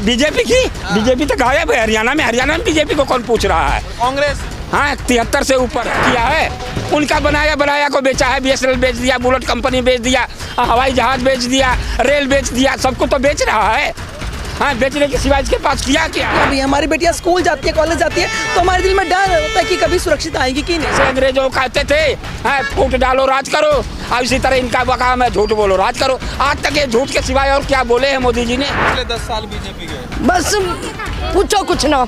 BJP की BJP तो गायब है हरियाणा में बीजेपी को कौन पूछ रहा है? कांग्रेस हाँ 73 से ऊपर किया है। उनका बनाया को बेचा है, BSNL बेच दिया, बुलेट कंपनी बेच दिया, हवाई जहाज बेच दिया, रेल बेच दिया, सबको तो बेच रहा है। हाँ, बेचने के सिवाय इसके पास किया क्या? अभी हमारी बेटियां स्कूल जाती है, कॉलेज जाती है, तो हमारे दिल में डर होता है कि कभी सुरक्षित आएगी कि नहीं। अंग्रेजों कहते थे हाँ, फूट डालो राज करो, अब इसी तरह इनका काम है झूठ बोलो राज करो। आज तक ये झूठ के सिवाय और क्या बोले हैं मोदी जी ने? पिछले 10 साल बीजेपी के बस पूछो कुछ ना,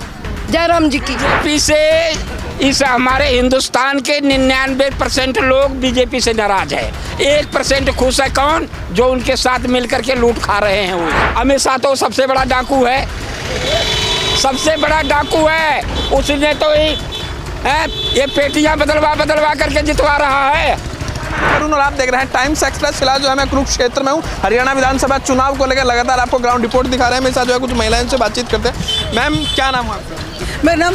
जयराम जी की बीजेपी से इस हमारे हिंदुस्तान के 99% लोग बीजेपी से नाराज है। 1% खुश है। कौन? जो उनके साथ मिलकर के लूट खा रहे हैं। वो अमित शाह तो सबसे बड़ा डाकू है, सबसे बड़ा डाकू है। उसने तो ये पेटियां बदलवा करके जितवा रहा है। और आप देख रहे हैं टाइम्स एक्सप्रेस। फिलहाल जो है मैं कुरुक्षेत्र में हूँ, हरियाणा विधानसभा चुनाव को लेकर लगातार आपको ग्राउंड रिपोर्ट दिखा रहे हैं। मेरे साथ जो है कुछ महिलाओं से बातचीत करते हैं। मैम क्या नाम है आपका? मेरा नाम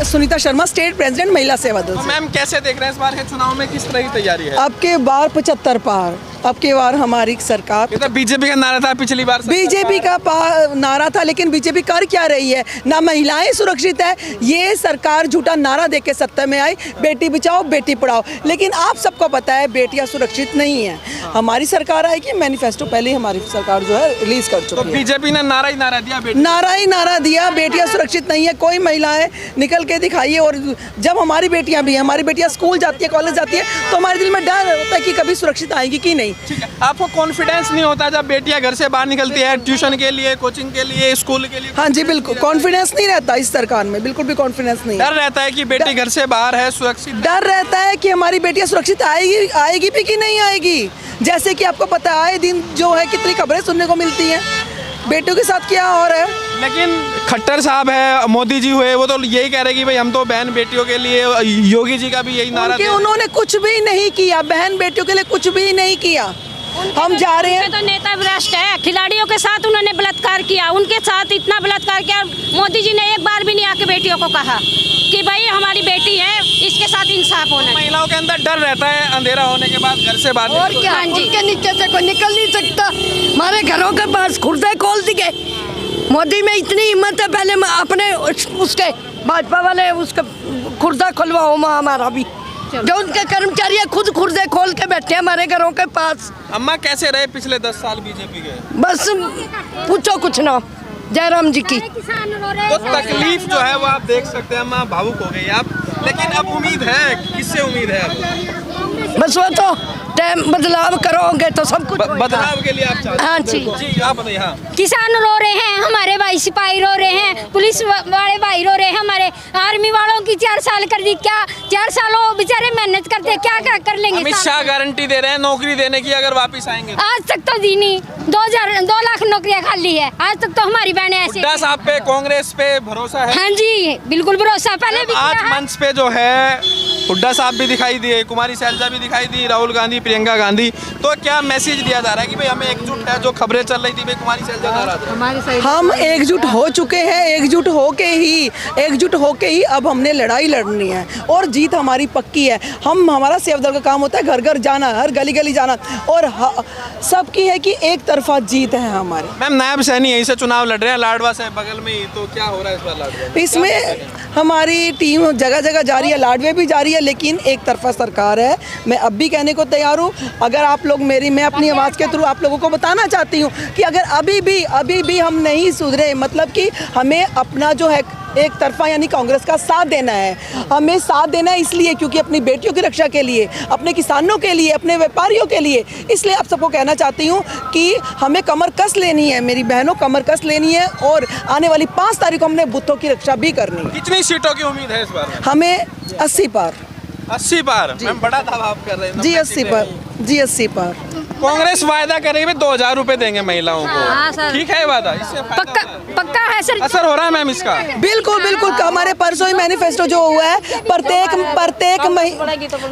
सुनीता शर्मा, स्टेट प्रेसिडेंट महिला सेवा दल। मैम कैसे देख रहे हैं इस बार के चुनाव में, किस तरह की तैयारी है? अब के बार 75 पार, अब के बार हमारी सरकार। ये तो बीजेपी का नारा था पिछली बार। बीजेपी का नारा था, लेकिन बीजेपी कर क्या रही है? ना महिलाएं सुरक्षित है। ये सरकार झूठा नारा देके सत्ता में आई, बेटी बचाओ बेटी पढ़ाओ, लेकिन आप सबको पता है बेटियां सुरक्षित नहीं है। हमारी सरकार आएगी, मैनिफेस्टो पहले ही हमारी सरकार जो है रिलीज कर चुकी है। बीजेपी ने नारा ही नारा दिया, बेटियां सुरक्षित नहीं है। कोई महिलाएं निकल के दिखाइए। और जब हमारी बेटियां स्कूल जाती है, कॉलेज जाती है, तो हमारे दिल में डर होता है कि कभी सुरक्षित आएगी कि नहीं। ठीक है, आपको कॉन्फिडेंस नहीं होता जब बेटियां घर से बाहर निकलती है ट्यूशन के लिए, कोचिंग के लिए, स्कूल के लिए? हाँ जी बिल्कुल, कॉन्फिडेंस नहीं रहता इस सरकार में, बिल्कुल भी कॉन्फिडेंस नहीं। डर रहता है कि बेटी घर से बाहर है, सुरक्षित डर रहता है कि हमारी बेटियां सुरक्षित आएगी भी कि नहीं आएगी। जैसे कि आपको पता है, आए दिन जो है कितनी खबरें सुनने को मिलती हैं बेटियों के साथ क्या हो रहा है। लेकिन खट्टर साहब है, मोदी जी हुए, वो तो यही कह रहे कि भाई हम तो बहन बेटियों के लिए, योगी जी का भी यही नारा है। उन्होंने कुछ भी नहीं किया, बहन बेटियों के लिए कुछ भी नहीं किया। हम जा रहे हैं तो नेता भ्रष्ट है, खिलाड़ियों के साथ उन्होंने बलात्कार किया, उनके साथ इतना बलात्कार किया। मोदी जी ने एक बार भी नहीं आके बेटियों को कहा कि भाई हमारी बेटी है, इसके साथ इंसाफ होना। महिलाओं के अंदर डर रहता है अंधेरा होने के बाद घर से बाहर। और क्या, उनके नीचे से कोई निकल नहीं सकता। हमारे घरों के पास खुर्दे खोल दिए। मोदी में इतनी हिम्मत है, पहले अपने उसके भाजपा वाले उसका खुर्दा खुलवाओ हमारा भी। जो उनके कर्मचारी है खुद खुर्दे खोल के बैठे हमारे घरों के पास। अम्मा कैसे रहे पिछले 10 साल बीजेपी के? बस पूछो कुछ ना, जयराम जी की तो तकलीफ जो है वो आप देख सकते हैं। अम्मा भावुक हो गई आप, लेकिन अब उम्मीद है, किससे उम्मीद है अब? बस वो तो टाइम बदलाव करोगे तो सब कुछ बदलाव के लिए आप चाहते हैं? हाँ जी जी आप बताइए। हाँ, किसान रो रहे हैं, हमारे भाई सिपाही रो रहे हैं, पुलिस वाले भाई रो रहे हैं, हमारे आर्मी वालों की 4 साल कर दी। क्या 4 सालों बेचारे मेहनत करते, क्या कर लेंगे? अमित शाह गारंटी दे रहे हैं नौकरी देने की अगर वापस आएंगे। आज तक तो दी नहीं, 2 लाख नौकरियां खाली है। आज तक तो हमारी बहनें ऐसे। हुड्डा साहब पे, कांग्रेस पे भरोसा है? हाँ जी बिल्कुल भरोसा, पहले भी आज मंच पे जो है हुड्डा साहब भी दिखाई दिए, कुमारी शैलजा भी दिखाई दी, राहुल गांधी, प्रियंका गांधी। तो क्या मैसेज दिया जा रहा है कि भाई हमें एकजुट है? जो खबरें चल रही थी भाई कुमारी शैलजा नाराज है, हम एकजुट हो चुके हैं। एकजुट होके ही अब हमने लड़ाई लड़नी है और जीत हमारी पक्की है। हमारा सेवा दल का काम होता है घर घर जाना, हर गली गली जाना, और सबकी है कि एक तरफा जीत है हमारी। मैम नायब सैनी यहीं से चुनाव लड़ रहे हैं, लाडवा से बगल में ही, तो क्या हो रहा है इस बार लाडवा? इसमें हमारी टीम जगह जगह जा रही है, लाडवे भी जा रही है, लेकिन एक तरफा सरकार है। मैं अब भी कहने को तैयार हूँ, अगर आप लोग मैं अपनी आवाज़ के थ्रू आप लोगों को बताना चाहती हूँ कि अगर अभी भी हम नहीं सुधरे, मतलब कि हमें अपना जो है एक तरफा यानी कांग्रेस का साथ देना है। हमें साथ देना है इसलिए क्योंकि अपनी बेटियों की रक्षा के लिए, अपने किसानों के लिए, अपने व्यापारियों के लिए। इसलिए आप सबको कहना चाहती हूँ कि हमें कमर कस लेनी है, मेरी बहनों कमर कस लेनी है, और आने वाली 5 तारीख को हमने बूथों की रक्षा भी करनी है। कितनी सीटों की उम्मीद है इस बार? हमें 80 पार। 80 पार? मैम बड़ा दावा आप कर रहे हैं। जी 80 पार, जी 80 पार। कांग्रेस वायदा करेगी 2000 रुपए देंगे महिलाओं को, ठीक है वादा? इससे पक्का है सर। असर हो रहा है मैम इसका? बिल्कुल बिल्कुल। हमारे परसों ही मैनिफेस्टो जो हुआ है,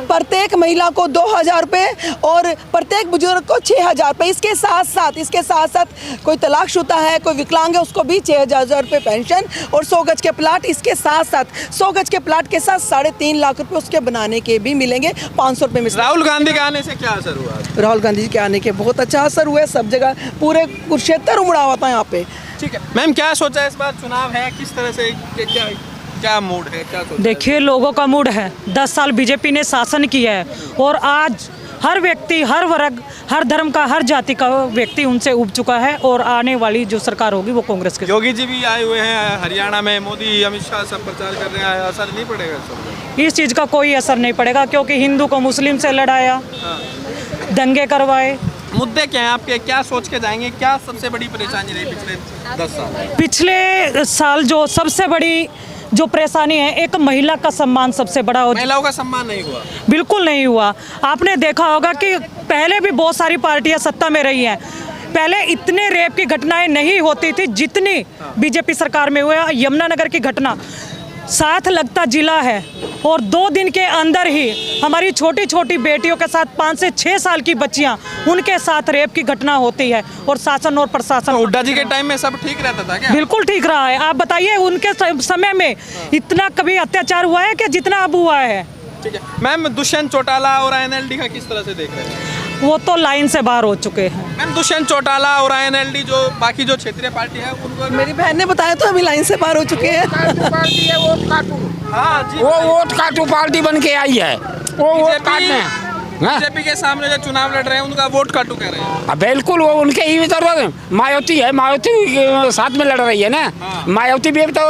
प्रत्येक महिला को 2000 रुपये और प्रत्येक बुजुर्ग को 6000 रुपये। इसके साथ साथ कोई तलाकशुदा है, कोई विकलांग है, उसको भी 6000 रुपये पेंशन, और 100 गज के प्लाट। इसके साथ 100 गज के प्लाट के साथ 3.5 लाख रुपये उसके बनाने के भी मिलेंगे, 500 रुपये में। राहुल गांधी के आने से क्या असर हुआ? राहुल गांधी जी के आने के बहुत अच्छा असर हुआ है, सब जगह पूरे कुरुक्षेत्र उमड़ा हुआ था यहाँ पे। ठीक है मैम, क्या सोचा है इस बार चुनाव है, किस तरह से क्या क्या मूड है, क्या सोचा? देखिए लोगों का मूड है, 10 साल बीजेपी ने शासन किया है और आज हर व्यक्ति, हर वर्ग, हर धर्म का, हर जाति का व्यक्ति उनसे उब चुका है और आने वाली जो सरकार होगी वो कांग्रेस की। योगी जी भी आए हुए हैं हरियाणा में, मोदी अमित शाह सब प्रचार कर रहे हैं, असर नहीं पड़ेगा सब? इस चीज़ का कोई असर नहीं पड़ेगा क्योंकि हिंदू को मुस्लिम से लड़ाया, दंगे करवाए। मुद्दे क्या हैं आपके, क्या सोच के जाएंगे, क्या सबसे बड़ी परेशानी रही पिछले 10 साल? पिछले साल जो सबसे बड़ी जो परेशानी है, एक महिला का सम्मान सबसे बड़ा हो, महिलाओं का सम्मान नहीं हुआ। बिल्कुल नहीं हुआ। आपने देखा होगा कि पहले भी बहुत सारी पार्टियां सत्ता में रही हैं, पहले इतने रेप की घटनाएं नहीं होती थी जितनी बीजेपी सरकार में हुआ। यमुनानगर की घटना, साथ लगता जिला है और 2 दिन के अंदर ही हमारी छोटी छोटी बेटियों के साथ 5 से 6 साल की बच्चियां, उनके साथ रेप की घटना होती है और शासन और प्रशासन। तो हुड्डा जी के टाइम में सब ठीक रहता था क्या? बिल्कुल ठीक रहा है। आप बताइए उनके समय में इतना कभी अत्याचार हुआ है कि जितना अब हुआ है? ठीक है मैम, दुष्यंत चौटाला और आईएनएलडी का किस तरह से देख रहे हैं? वो तो लाइन से बाहर हो चुके हैं। मैम दुष्यंत चौटाला और आईएनएलडी जो बाकी जो क्षेत्रीय पार्टी है उनको, मेरी बहन ने बताया तो अभी लाइन से पार हो चुके हैं। पार्टी है वोट काटू, हाँ जी, वो वोट काटू पार्टी बन के आई है, वो वोट काटने। बीजेपी के सामने जो चुनाव लड़ रहे हैं उनका वोट काटू कह रहे हैं। बिल्कुल, वो उनके ही तो मायावती है, मायावती के साथ में लड़ रही है ना। मायावती भी तो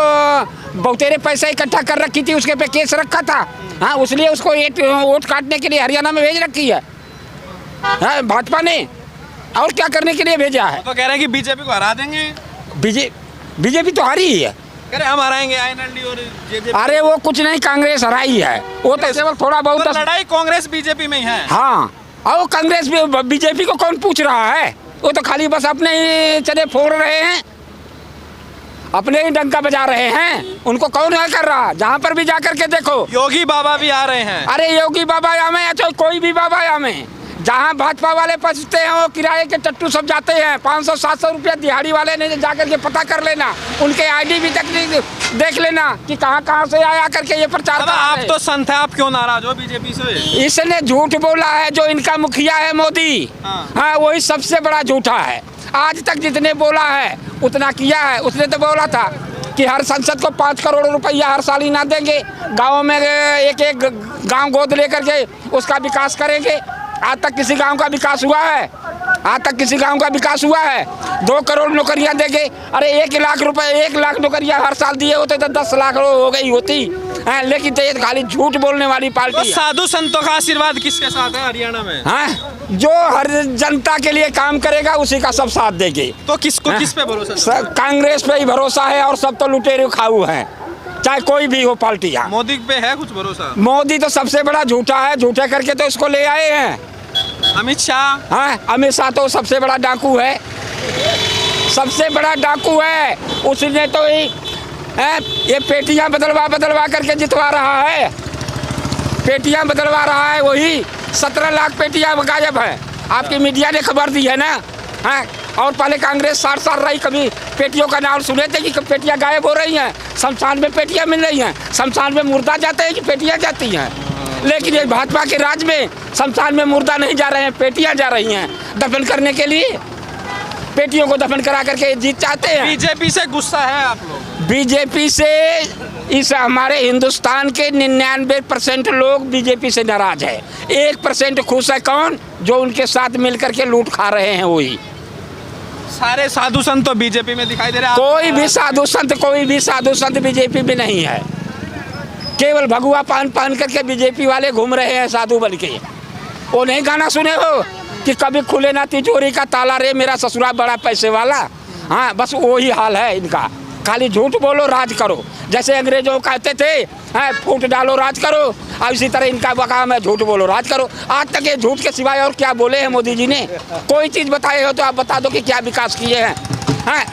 बहुतेरे पैसा इकट्ठा कर रखी थी, उसके पे केस रखा था। हाँ, इसलिए उसको वोट काटने के लिए हरियाणा में भेज रखी है भाजपा ने, और क्या करने के लिए भेजा है? तो कह रहे हैं कि बीजेपी को हरा देंगे। बीजेपी तो हारी ही है। कह रहे हम हराएंगे आईएनएलडी और जेजेपी। अरे वो कुछ नहीं, कांग्रेस हराई है, वो तो केवल थोड़ा बहुत। तो लड़ाई कांग्रेस बीजेपी में ही है। हाँ, और कांग्रेस भी बीजेपी को कौन पूछ रहा है? वो तो खाली बस अपने ही चने फोड़ रहे हैं, अपने ही डंका बजा रहे हैं, उनको कौन है कर रहा? जहाँ पर भी जा करके देखो, योगी बाबा भी आ रहे हैं। अरे योगी बाबा या में, चाहे कोई भी बाबा या में, जहाँ भाजपा वाले पहुँचते हैं वो किराए के टट्टू सब जाते हैं। 500-700 रुपया दिहाड़ी वाले ने जाकर के पता कर लेना, उनके आईडी भी देख लेना कि कहाँ से आया करके ये प्रचार। आप तो संत है, आप क्यों नाराज हो बीजेपी से? इसने झूठ बोला है, जो इनका मुखिया है मोदी, हाँ वही सबसे बड़ा झूठा है। आज तक जितने बोला है उतना किया है। उसने तो बोला था कि हर संसद को 5 करोड़ रुपया हर साल ही ना देंगे, गाँव में एक गाँव गोद लेकर के उसका विकास करेंगे। आज तक किसी गांव का विकास हुआ है? आज तक किसी गांव का विकास हुआ है? 2 करोड़ नौकरियां देंगे। अरे 1 लाख रुपए, 1 लाख नौकरियां हर साल दिए होते तो 10 लाख हो गई होती है। लेकिन तो ये खाली झूठ बोलने वाली पार्टी तो है। साधु संतों का आशीर्वाद किसके साथ है हरियाणा में? जो हर जनता के लिए काम करेगा उसी का सब साथ देंगे। तो किसको, किस पे भरोसा? कांग्रेस पे ही भरोसा है, और सब तो लुटेरे खाऊ हैं, चाहे कोई भी हो पार्टी। मोदी पे है कुछ भरोसा? मोदी तो सबसे बड़ा झूठा है, झूठे करके तो इसको ले आए हैं। अमित शाह, हाँ, अमित शाह तो सबसे बड़ा डाकू है, सबसे बड़ा डाकू है। उसने तो ये पेटियां बदलवा करके जितवा रहा है, पेटियां बदलवा रहा है। वही 17 लाख पेटियां गायब है, आपकी मीडिया ने खबर दी है ना। हाँ, और पहले कांग्रेस 60 साल रही, कभी पेटियों का नाम सुने थे कि पेटियां गायब हो रही हैं? शमशान में पेटियां मिल रही हैं, शमशान में मुर्दा जाते हैं कि पेटियां जाती हैं? लेकिन ये भाजपा के राज में शमशान में मुर्दा नहीं जा रहे हैं, पेटियां जा रही हैं दफन करने के लिए। पेटियों को दफन करा करके जीत चाहते हैं। बीजेपी से गुस्सा है आप लोग? बीजेपी से इस हमारे हिंदुस्तान के 99% लोग बीजेपी से नाराज है। 1% खुश है। कौन? जो उनके साथ मिलकर के लूट खा रहे हैं वही। सारे साधु संत तो बीजेपी में दिखाई दे रहे हैं। कोई भी साधु संत बीजेपी में नहीं है। केवल भगुआ पहन करके बीजेपी वाले घूम रहे हैं साधु बन के। वो नहीं गाना सुने हो कि कभी खुले ना तिजोरी का ताला रे मेरा ससुरा बड़ा पैसे वाला? हाँ, बस वही हाल है इनका। खाली झूठ बोलो, राज करो। जैसे अंग्रेजों कहते थे, फूट डालो राज करो, अब इसी तरह इनका काम है, झूठ बोलो राज करो। आज तक ये झूठ के सिवाय और क्या बोले हैं मोदी जी ने? कोई चीज़ बताए हो तो आप बता दो कि क्या विकास किए हैं।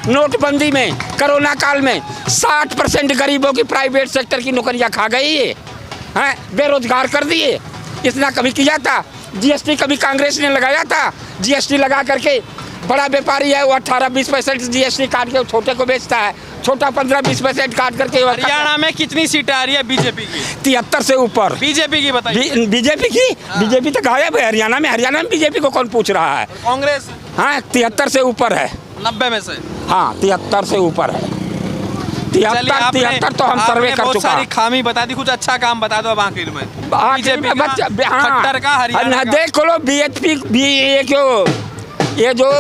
नोटबंदी में, कोरोना काल में 60% गरीबों की प्राइवेट सेक्टर की नौकरियां खा गई है, बेरोजगार कर दिए। इतना कभी किया था? जीएसटी कभी कांग्रेस ने लगाया था? जीएसटी लगा करके बड़ा व्यापारी है वो 18-20% GST काट के छोटे को बेचता है, छोटा 15-20% काट करके। हरियाणा में कितनी सीटें आ रही है बीजेपी की? 73 से ऊपर। बीजेपी की बताइए। बीजेपी की? बीजेपी तो गायब है हरियाणा में। हरियाणा में बीजेपी को कौन पूछ रहा है? कांग्रेस? हाँ 73 से ऊपर है। 90 में से? हाँ 73 से ऊपर है। 73 तो हम सर्वे कर चुका। सारी खामी बता दी, कुछ अच्छा काम बता दो अब आखिर में। बीजेपी खट्टर का हरियाणा का। देख लो ये जो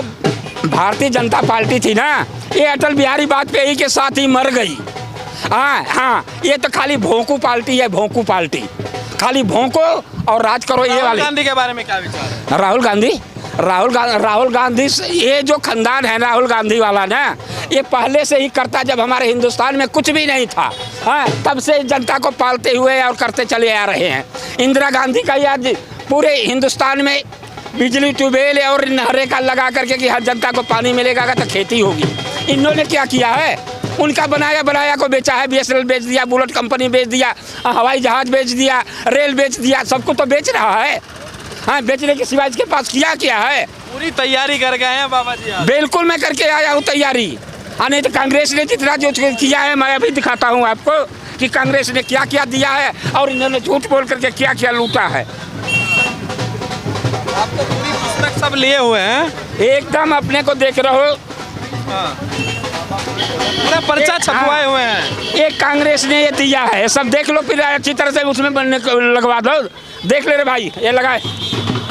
भारतीय जनता पार्टी थी ना, ये अटल बिहारी वाजपेयी के साथ ही मर गई। हाँ ये तो खाली भोंकू पार्टी है, भोंकू पार्टी, खाली भोंको और राज करो। ये वाले राहुल गांधी के बारे में क्या विचार है? राहुल गांधी ये जो खानदान है राहुल गांधी वाला ना, ये पहले से ही करता, जब हमारे हिंदुस्तान में कुछ भी नहीं था, हाँ तब से जनता को पालते हुए और करते चले आ रहे हैं। इंदिरा गांधी का याद पूरे हिंदुस्तान में बिजली ट्यूबवेल और नहरें का लगा करके कि हर जनता को पानी मिलेगा तो खेती होगी। इन्होंने क्या किया है? उनका बनाया को बेचा है। BSNL बेच दिया, बुलेट कंपनी बेच दिया, हवाई जहाज बेच दिया, रेल बेच दिया, सबको तो बेच रहा है। हाँ बेचने के सिवाय इसके पास क्या है? पूरी तैयारी कर गए हैं बाबा जी। बिल्कुल मैं करके आया हूँ तैयारी। नहीं तो कांग्रेस ने जितना जो किया है मैं अभी दिखाता हूँ आपको कि कांग्रेस ने क्या क्या दिया है और इन्होंने झूठ बोल करके क्या क्या लूटा है। आप तो पूरी पुस्तक सब लिए हुए हैं एकदम, अपने को देख रहे हो। पूरा पर्चा छपवाए हुए हैं। एक कांग्रेस ने ये दिया है, सब देख लो फिर अच्छी तरह से उसमें बनने लगवा दो। देख ले रे भाई, ये लगाए,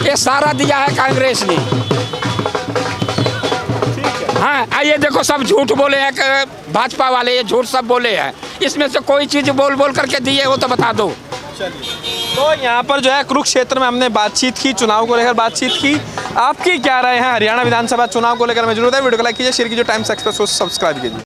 ये सारा दिया है कांग्रेस ने। हाँ ये देखो सब झूठ बोले हैं भाजपा वाले, ये झूठ सब बोले हैं। इसमें से कोई चीज बोल करके दिए हो तो बता दो। तो यहाँ पर जो है कुरुक्षेत्र में हमने बातचीत की, चुनाव को लेकर बातचीत की। आपकी क्या राय है हरियाणा विधानसभा चुनाव को लेकर? मैं जरूर है वीडियो को लाइक कीजिए, शेयर कीजिए, टाइम्स एक्सप्रेस को सब्सक्राइब कीजिए।